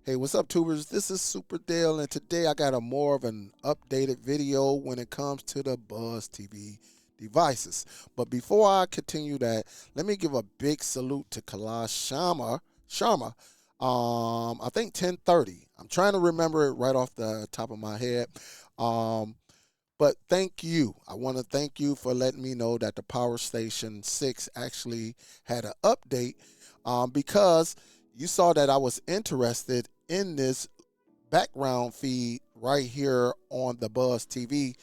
Hey, what's up, tubers? This is Superdell, and today I got a more of an updated video when it comes to the Buzz TV devices. But before I continue that, let me give a big salute to Kailash Sharma. I think 1030. I'm trying to remember it right off the top of my head. Um, but thank you. I want to thank you for letting me know that the Power Station 6 actually had an update because you saw that I was interested in this background feed right here on the Buzz TV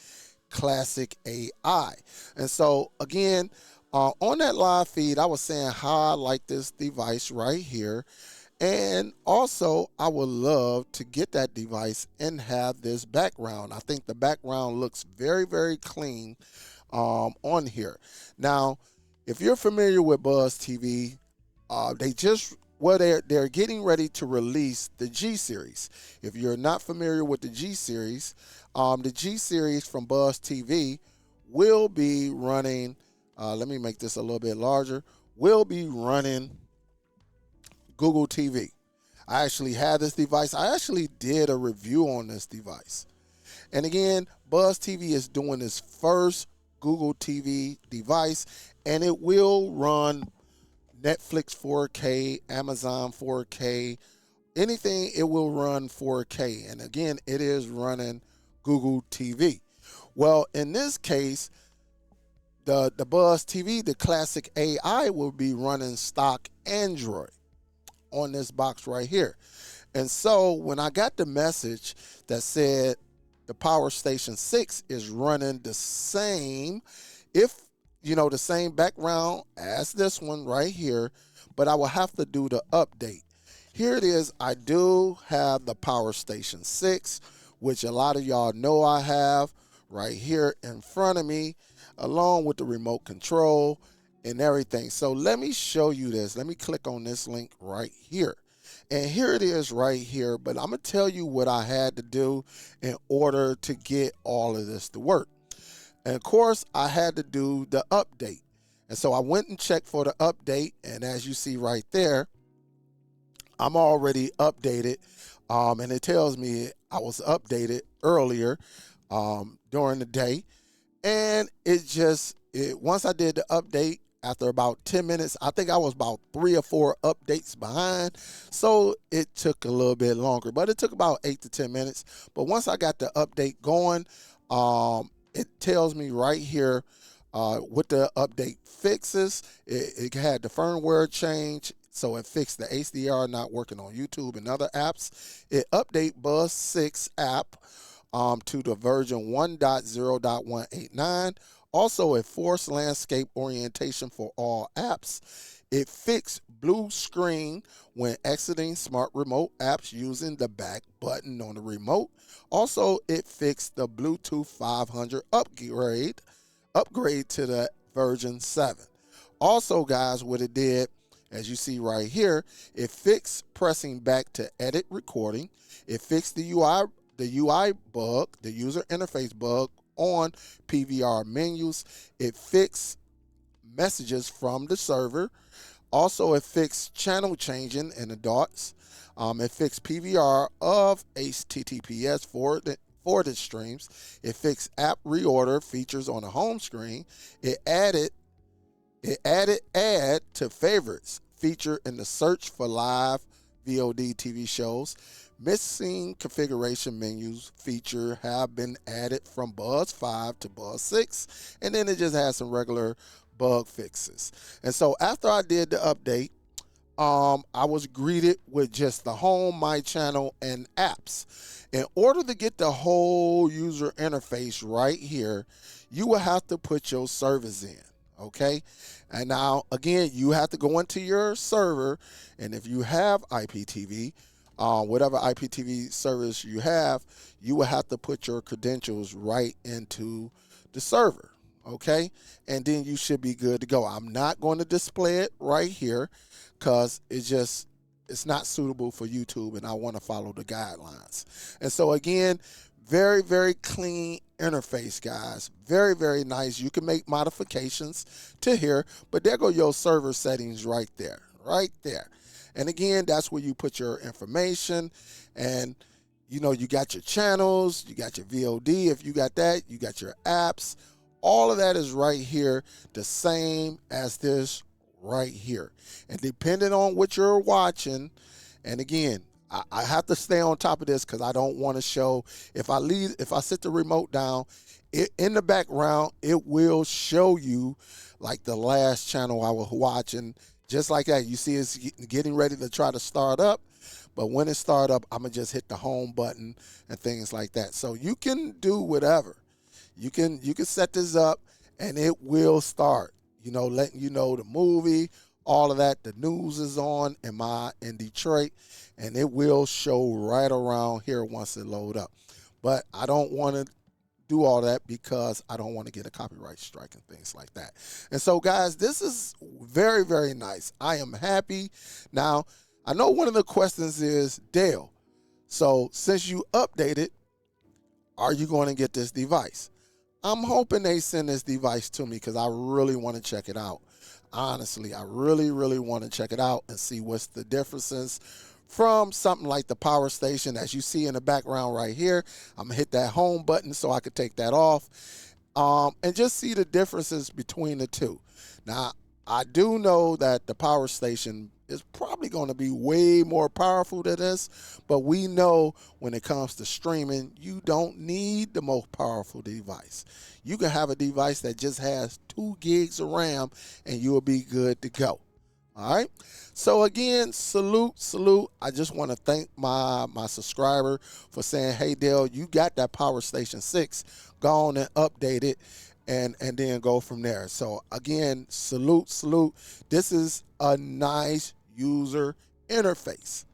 Classic AI. And so, again, on that live feed, I was saying how I like this device right here. And also, I would love to get that device and have this background. I think the background looks very, very clean on here. Now, if you're familiar with Buzz TV, they're getting ready to release the G series. If you're not familiar with the G series from Buzz TV will be running. Let me make this a little bit larger. Will be running Google TV. I actually had this device. I actually did a review on this device. And again, Buzz TV is doing its first Google TV device, and it will run Netflix 4K, Amazon 4K, anything, it will run 4K. And again, it is running Google TV. Well, in this case, the Buzz TV, the classic AI, will be running stock Android on this box right here. And so when I got the message that said the Power Station 6 is running the same, the same background as this one right here, but I will have to do the update. Here it is. I do have the Power Station 6, which a lot of y'all know I have right here in front of me, along with the remote control and everything. So let me show you this. Let me click on this link right here. And here it is right here, but I'm going to tell you what I had to do in order to get all of this to work. And of course, I had to do the update. And so I went and checked for the update. And as you see right there, I'm already updated. And it tells me I was updated earlier during the day. And once I did the update, after about 10 minutes, I think I was about 3 or 4 updates behind. So it took a little bit longer, but it took about 8 to 10 minutes. But once I got the update going, it tells me right here what the update fixes. It had the firmware change, so it fixed the HDR not working on YouTube and other apps. It update Buzz 6 app to the version 1.0.189. Also, a forced landscape orientation for all apps. It fixed blue screen when exiting smart remote apps using the back button on the remote. Also, it fixed the Bluetooth 500 upgrade to the version 7. Also, guys, what it did, as you see right here, it fixed pressing back to edit recording. It fixed the UI bug, the user interface bug on PVR menus. It fixed messages from the server. Also, it fixed channel changing in the dots. It fixed PVR of HTTPS forwarded streams. It fixed app reorder features on the home screen. It added add to favorites feature in the search for live VOD TV shows. Missing configuration menus feature have been added from Buzz 5 to Buzz 6, and then it just has some regular bug fixes. And so after I did the update, I was greeted with just the home, my channel, and apps. In order to get the whole user interface right here, you will have to put your servers in. Okay, and now again, you have to go into your server, and if you have IPTV, whatever IPTV service you have, you will have to put your credentials right into the server. Okay, and then you should be good to go. I'm not going to display it right here because it's not suitable for YouTube, and I want to follow the guidelines. And so again, very, very clean interface, guys. Very, very nice. You can make modifications to here, but there go your server settings right there, right there. And again, that's where you put your information, and you know, you got your channels, you got your VOD. If you got that, you got your apps. All of that is right here, the same as this right here. And depending on what you're watching, and again, I have to stay on top of this because I don't want to show, if I sit the remote down, in the background, it will show you like the last channel I was watching, just like that. You see it's getting ready to try to start up, but when it start up, I'm going to just hit the home button and things like that. So you can do whatever. You can set this up and it will start, you know, letting you know the movie, all of that. The news is on in Detroit, and it will show right around here once it load up. But I don't want to do all that because I don't want to get a copyright strike and things like that. And so, guys, this is very, very nice. I am happy. Now, I know one of the questions is, Dale, so since you updated, are you going to get this device? I'm hoping they send this device to me because I really want to check it out. Honestly, I really, really want to check it out and see what's the differences from something like the power station, as you see in the background right here. I'm going to hit that home button so I could take that off and just see the differences between the two. Now, I do know that the power station is probably going to be way more powerful than this, but we know when it comes to streaming, you don't need the most powerful device. You can have a device that just has 2 gigs of RAM and you'll be good to go. All right. So again, salute. I just want to thank my subscriber for saying, hey, Dale, you got that Power Station 6. Go on and update it and then go from there. So again, salute. This is a nice user interface.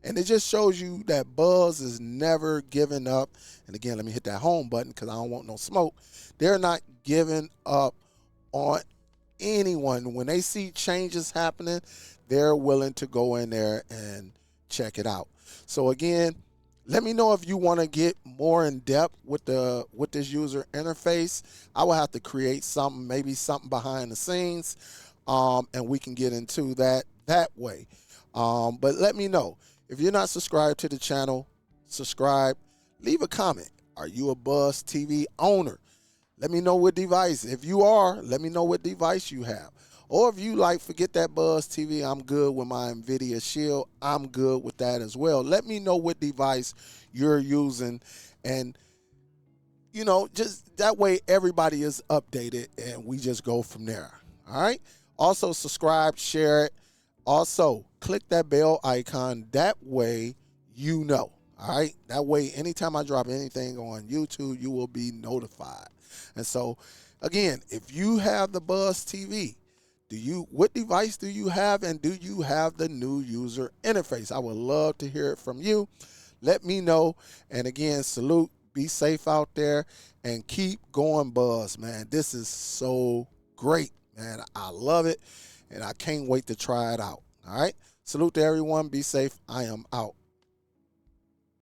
And it just shows you that Buzz is never giving up. And again, let me hit that home button because I don't want no smoke. They're not giving up on anyone. When they see changes happening, they're willing to go in there and check it out. So again, let me know if you want to get more in depth with this user interface. I will have to create something, maybe something behind the scenes, and we can get into that way. But let me know. If you're not subscribed to the channel, subscribe. Leave a comment. Are you a Buzz TV owner? Let me know what device. If you are, let me know what device you have. Or if you like, forget that Buzz TV, I'm good with my NVIDIA Shield. I'm good with that as well. Let me know what device you're using. And, you know, just that way everybody is updated and we just go from there. All right? Also, subscribe, share it. Also, click that bell icon. That way you know. All right? That way, anytime I drop anything on YouTube, you will be notified. And so, again, if you have the Buzz TV, what device do you have, and do you have the new user interface? I would love to hear it from you. Let me know. And again, salute. Be safe out there and keep going, Buzz, man. This is so great, man. I love it, and I can't wait to try it out. All right? Salute to everyone. Be safe. I am out.